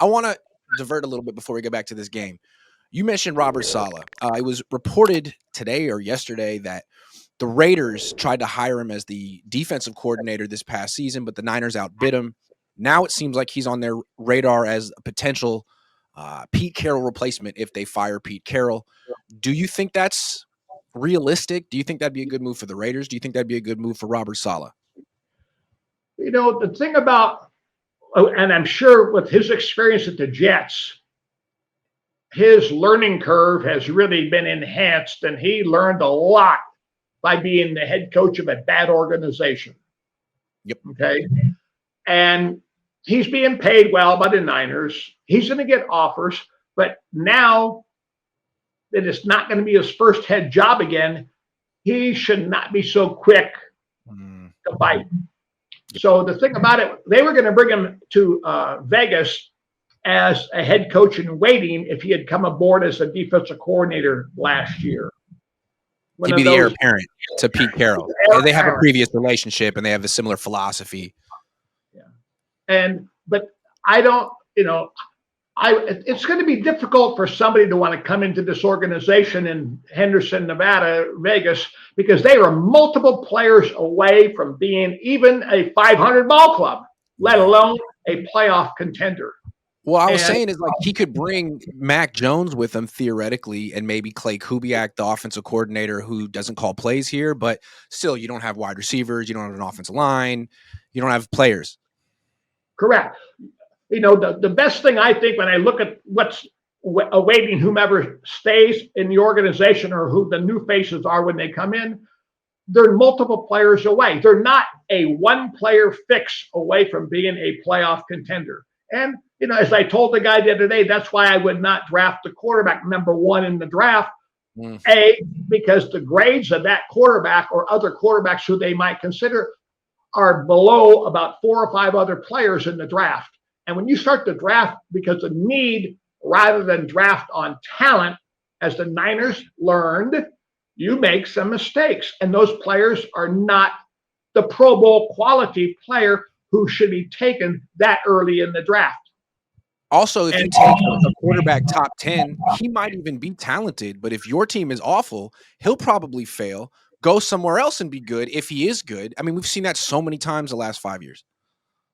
I want to divert a little bit before we get back to this game. You mentioned Robert Saleh. It was reported today or yesterday that the Raiders tried to hire him as the defensive coordinator this past season, but the Niners outbid him. Now it seems like he's on their radar as a potential Pete Carroll replacement if they fire Pete Carroll. Do you think that's realistic? Do you think that'd be a good move for the Raiders? Do you think that'd be a good move for Robert Saleh? The thing about, and I'm sure with his experience at the Jets, his learning curve has really been enhanced, and he learned a lot by being the head coach of a bad organization. Yep. Okay. And he's being paid well by the Niners. He's going to get offers, but now that it's not going to be his first head job again, he should not be so quick to bite. Yep. So the thing about it, they were going to bring him to Vegas as a head coach in waiting if he had come aboard as a defensive coordinator last year. He'd be the heir apparent to Pete Carroll. They have a previous relationship and they have a similar philosophy. Yeah. But I don't, it's going to be difficult for somebody to want to come into this organization in Henderson, Nevada, Vegas, because they are multiple players away from being even a 500 ball club, let alone a playoff contender. Well, I was saying is like he could bring Mac Jones with him theoretically, and maybe Clay Kubiak, the offensive coordinator who doesn't call plays here, but still you don't have wide receivers, you don't have an offensive line, you don't have players. Correct. The best thing I think when I look at what's awaiting whomever stays in the organization or who the new faces are when they come in, they're multiple players away. They're not a one-player fix away from being a playoff contender. And, as I told the guy the other day, that's why I would not draft the quarterback number one in the draft. A, because the grades of that quarterback or other quarterbacks who they might consider are below about 4 or 5 other players in the draft. And when you start the draft because of need rather than draft on talent, as the Niners learned, you make some mistakes. And those players are not the Pro Bowl quality player who should be taken that early in the draft. Also, if you take a quarterback top 10, he might even be talented. But if your team is awful, he'll probably fail, go somewhere else and be good if he is good. I mean, we've seen that so many times the last 5 years.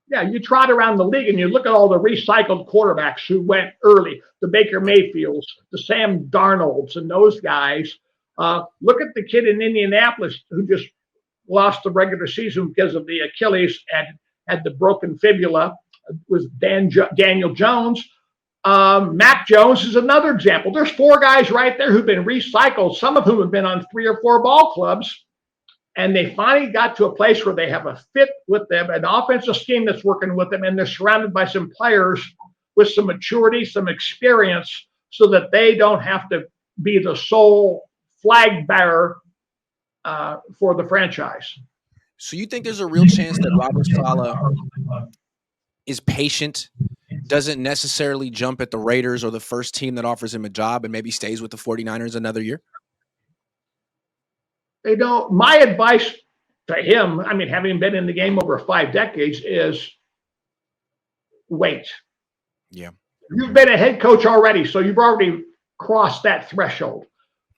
Yeah, you trot around the league and you look at all the recycled quarterbacks who went early, the Baker Mayfields, the Sam Darnolds, and those guys. Look at the kid in Indianapolis who just lost the regular season because of the Achilles and had the broken fibula. Was Daniel Jones. Mac Jones is another example. There's 4 guys right there who've been recycled, some of whom have been on 3 or 4 ball clubs, and they finally got to a place where they have a fit with them, an offensive scheme that's working with them, and they're surrounded by some players with some maturity, some experience, so that they don't have to be the sole flag bearer for the franchise. So you think there's a real chance that Robert Saleh is patient, doesn't necessarily jump at the Raiders or the first team that offers him a job and maybe stays with the 49ers another year? My advice to him, I mean, having been in the game over 5 decades, is wait. Yeah. You've been a head coach already, so you've already crossed that threshold.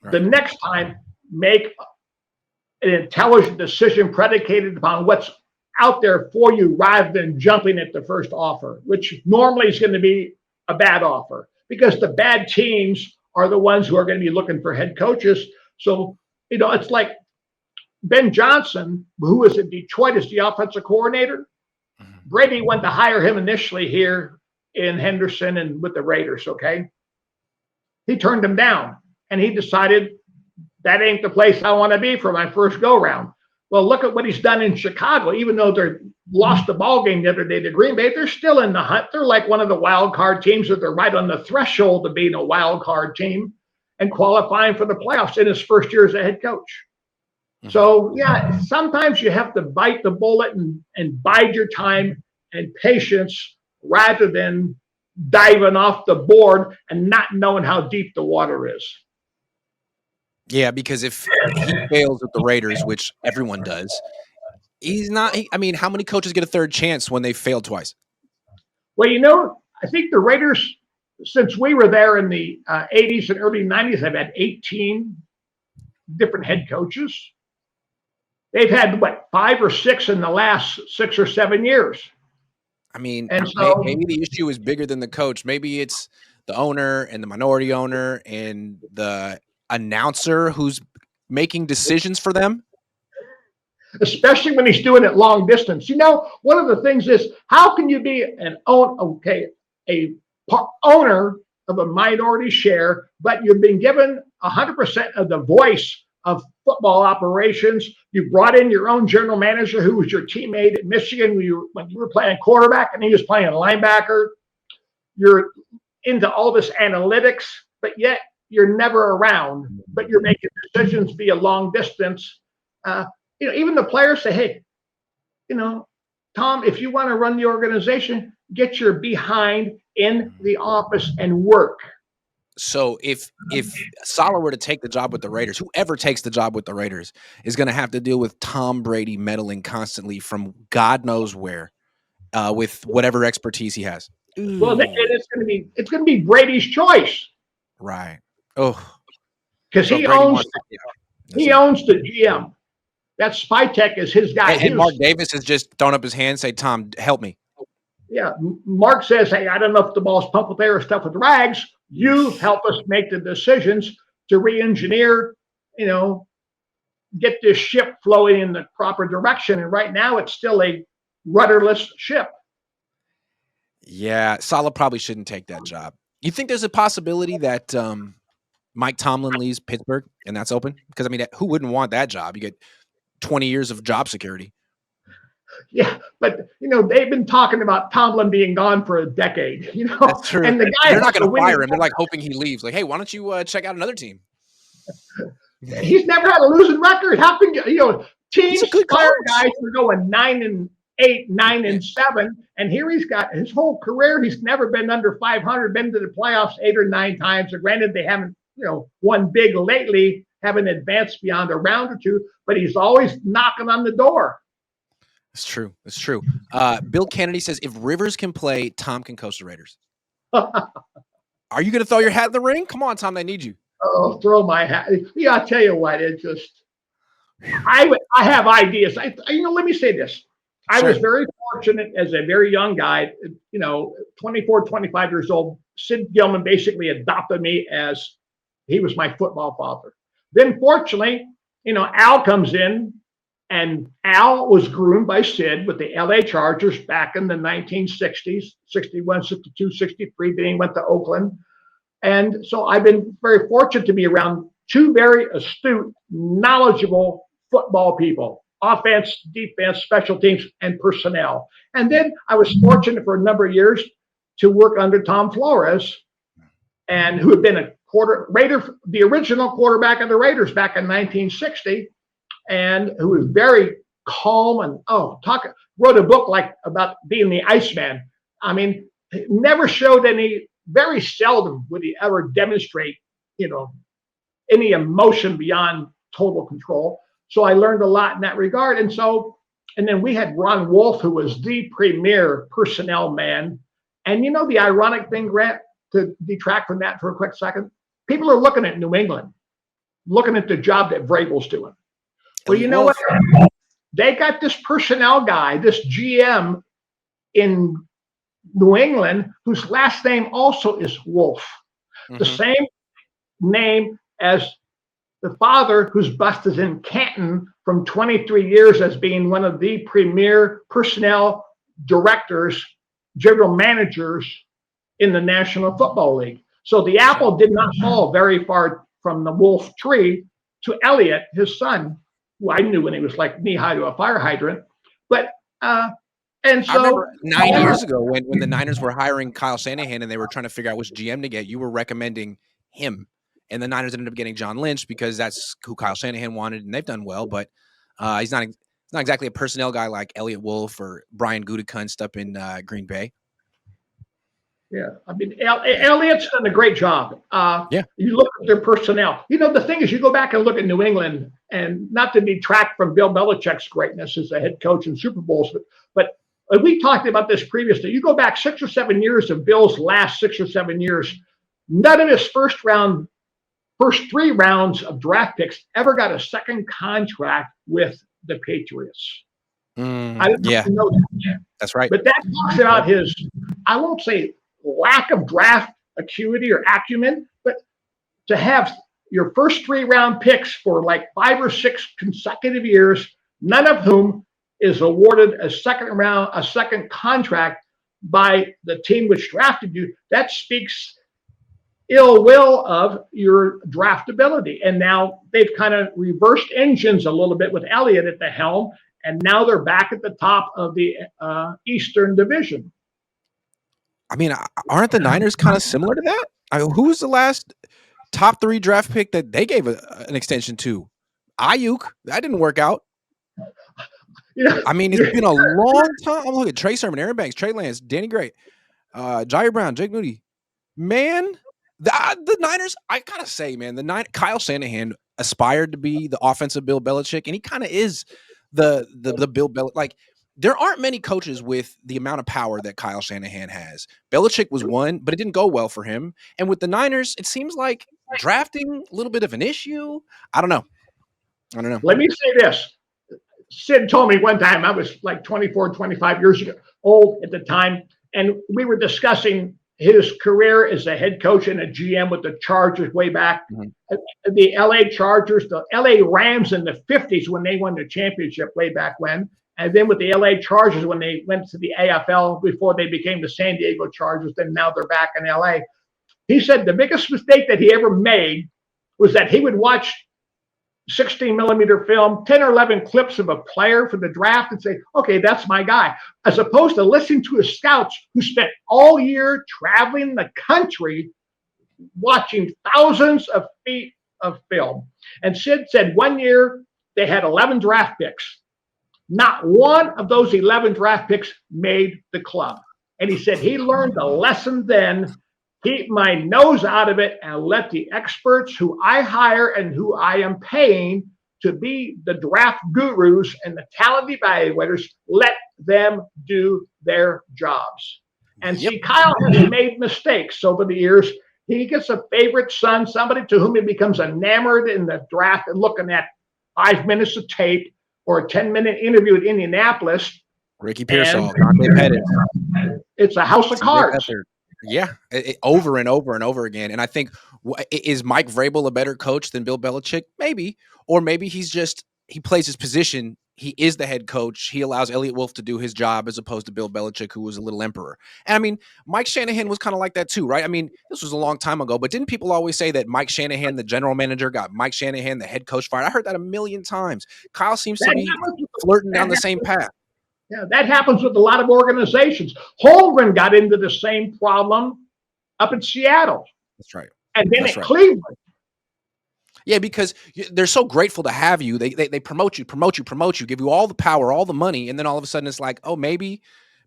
Right. The next time, make an intelligent decision predicated upon what's out there for you rather than jumping at the first offer, which normally is going to be a bad offer because the bad teams are the ones who are going to be looking for head coaches. So, it's like Ben Johnson, who was in Detroit as the offensive coordinator. Brady went to hire him initially here in Henderson and with the Raiders, okay? He turned him down, and he decided that ain't the place I want to be for my first go-round. Well, look at what he's done in Chicago. Even though they lost the ball game the other day to Green Bay, they're still in the hunt. They're like one of the wild card teams, or they're right on the threshold of being a wild card team and qualifying for the playoffs in his first year as a head coach. So, yeah, sometimes you have to bite the bullet and bide your time and patience rather than diving off the board and not knowing how deep the water is. Yeah, because if he fails with the Raiders, which everyone does, he's not. I mean, how many coaches get a third chance when they fail twice? Well, I think the Raiders, since we were there in the 80s and early 90s, have had 18 different head coaches. They've had, what, 5 or 6 in the last 6 or 7 years. I mean, and so maybe the issue is bigger than the coach. Maybe it's the owner and the minority owner and the announcer who's making decisions for them. Especially when he's doing it long distance. One of the things is, how can you be a owner of a minority share, but you've been given 100% of the voice of football operations? You brought in your own general manager who was your teammate at Michigan when you were playing quarterback and he was playing linebacker. You're into all this analytics, but yet you're never around, but you're making decisions via long distance. Even the players say, hey, Tom, if you want to run the organization, get your behind in the office and work. So if Salah were to take the job with the Raiders, whoever takes the job with the Raiders is going to have to deal with Tom Brady meddling constantly from God knows where, with whatever expertise he has. Well, it's going to be Brady's choice, right? Oh, because he owns the GM. That Spytek is his guy. And Mark Davis has just thrown up his hand and say, Tom, help me. Yeah. Mark says, hey, I don't know if the ball's pumped with air or stuff with rags. You help us make the decisions to re-engineer, get this ship flowing in the proper direction. And right now it's still a rudderless ship. Yeah. Salah probably shouldn't take that job. You think there's a possibility that Mike Tomlin leaves Pittsburgh and that's open? Because, who wouldn't want that job? You get 20 years of job security. Yeah, but they've been talking about Tomlin being gone for a decade. That's true. And the guy, they're not going to fire him. They're like hoping he leaves. Like, hey, why don't you check out another team? He's never had a losing record. How can teams fire guys who are going 9-8, 9-7, and here he's got his whole career. He's never been under 500. Been to the playoffs 8 or 9 times. So granted, they haven't won big lately. Haven't advanced beyond a round or two, but he's always knocking on the door. It's true. It's true. Bill Kennedy says, if Rivers can play, Tom can coach the Raiders. Are you going to throw your hat in the ring? Come on, Tom. They need you. Oh, throw my hat. Yeah, I'll tell you what. It just, I have ideas. Let me say this. Sure. I was very fortunate as a very young guy, 24, 25 years old. Sid Gilman basically adopted me as he was my football father. Then fortunately, Al comes in, and Al was groomed by Sid with the LA Chargers back in the 1960s, 61, 62, 63. Then he went to Oakland. And so I've been very fortunate to be around 2 very astute, knowledgeable football people: offense, defense, special teams, and personnel. And then I was fortunate for a number of years to work under Tom Flores, and who had been a the original quarterback of the Raiders back in 1960, and who was very calm and wrote a book about being the Iceman. Never showed very seldom would he ever demonstrate, any emotion beyond total control. So I learned a lot in that regard. And then we had Ron Wolf, who was the premier personnel man. And the ironic thing, Grant, to detract from that for a quick second, people are looking at New England, looking at the job that Vrabel's doing. Well, you know what? They got this personnel guy, this GM in New England, whose last name also is Wolf. Mm-hmm. The same name as the father whose bust is in Canton from 23 years as being one of the premier personnel directors, general managers in the National Football League. So the apple did not fall very far from the Wolf tree to Elliot, his son, who I knew when he was like knee-high to a fire hydrant. But and so I remember 9 years ago when the Niners were hiring Kyle Shanahan and they were trying to figure out which GM to get, you were recommending him. And the Niners ended up getting John Lynch because that's who Kyle Shanahan wanted, and they've done well. But he's not exactly a personnel guy like Elliot Wolf or Brian Gutekunst up in Green Bay. Yeah, Elliott's done a great job. You look at their personnel. The thing is, you go back and look at New England, and not to detract from Bill Belichick's greatness as a head coach in Super Bowls, but We talked about this previously. You go back 6 or 7 years of Bill's last 6 or 7 years, none of his first 3 rounds of draft picks ever got a second contract with the Patriots. I don't Yeah, know that. that's right. But that talks about his, I won't say lack of draft acuity or acumen, but to have your first 3 round picks for like 5 or 6 consecutive years, none of whom is awarded a second contract by the team which drafted you, that speaks ill will of your draftability. And now they've kind of reversed engines a little bit with Elliott at the helm, and now they're back at the top of the Eastern Division. I mean, aren't the Niners kind of similar to that? Who's the last top 3 draft pick that they gave an extension to? Ayuk. That didn't work out. I mean, it's been a long time. I'm looking at Trey Sermon, Aaron Banks, Trey Lance, Danny Gray, Jair Brown, Jake Moody. Man, the Niners, I gotta say, man, Kyle Shanahan aspired to be the offensive Bill Belichick, and he kind of is the Bill Belichick. Like, there aren't many coaches with the amount of power that Kyle Shanahan has. Belichick was one, but it didn't go well for him. And with the Niners, it seems like drafting a little bit of an issue. I don't know. Let me say this. Sid told me one time, I was like 24, 25 years old at the time, and we were discussing his career as a head coach and a GM with the Chargers way back. Mm-hmm. The LA Chargers, the LA Rams in the 50s when they won the championship way back when, and then with the LA Chargers when they went to the AFL before they became the San Diego Chargers, then now they're back in LA. He said the biggest mistake that he ever made was that he would watch 16 millimeter film, 10 or 11 clips of a player for the draft and say, okay, that's my guy, as opposed to listening to his scouts who spent all year traveling the country watching thousands of feet of film. And Sid said one year they had 11 draft picks. Not one of those 11 draft picks made the club. And he said he learned a lesson then. Keep my nose out of it and let the experts who I hire and who I am paying to be the draft gurus and the talent evaluators, let them do their jobs. And see, Kyle has made mistakes over the years. He gets a favorite son, somebody to whom he becomes enamored in the draft and looking at 5 minutes of tape or a 10-minute interview at Indianapolis. Ricky Pearsall, Dante Pettis. It's a house of cards. Yeah, over and over and over again. And I think, is Mike Vrabel a better coach than Bill Belichick? Maybe. Or maybe he plays his position. He is the head coach. He allows Elliott Wolf to do his job as opposed to Bill Belichick, who was a little emperor. And I mean, Mike Shanahan was kind of like that too, right? I mean, this was a long time ago, but didn't people always say that Mike Shanahan, the general manager, got Mike Shanahan, the head coach, fired? I heard that a million times. Kyle seems to be flirting down the same path. Yeah, that happens with a lot of organizations. Holmgren got into the same problem up in Seattle. That's right. And then at Cleveland. Yeah, because they're so grateful to have you. They promote you, give you all the power, all the money, and then all of a sudden it's like, oh, maybe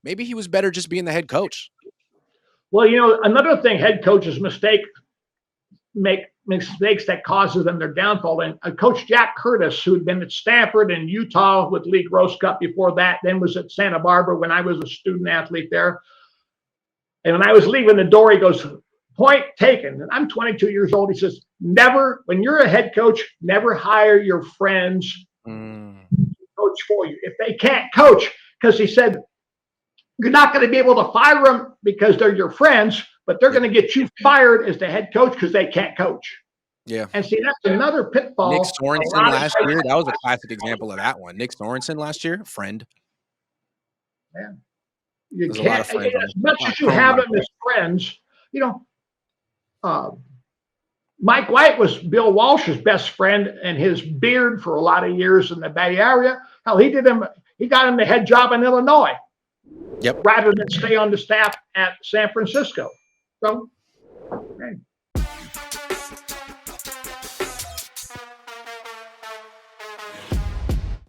he was better just being the head coach. Well, another thing head coaches make mistakes that causes them their downfall. And Coach Jack Curtis, who had been at Stanford and Utah with Lee Grosscup before that, then was at Santa Barbara when I was a student athlete there. And when I was leaving the door, he goes, point taken. And I'm 22 years old. He says, never, when you're a head coach, never hire your friends to coach for you. If they can't coach, because he said, you're not going to be able to fire them because they're your friends, but they're going to get you fired as the head coach because they can't coach. Yeah. And see, that's another pitfall. Nick Sorensen last year, that was a classic example of that one. Nick Sorensen last year, friend. Yeah. You can't, as much as you have them as friends, Mike White was Bill Walsh's best friend and his beard for a lot of years in the Bay Area. Hell, he got him the head job in Illinois. Yep. Rather than stay on the staff at San Francisco. So, okay.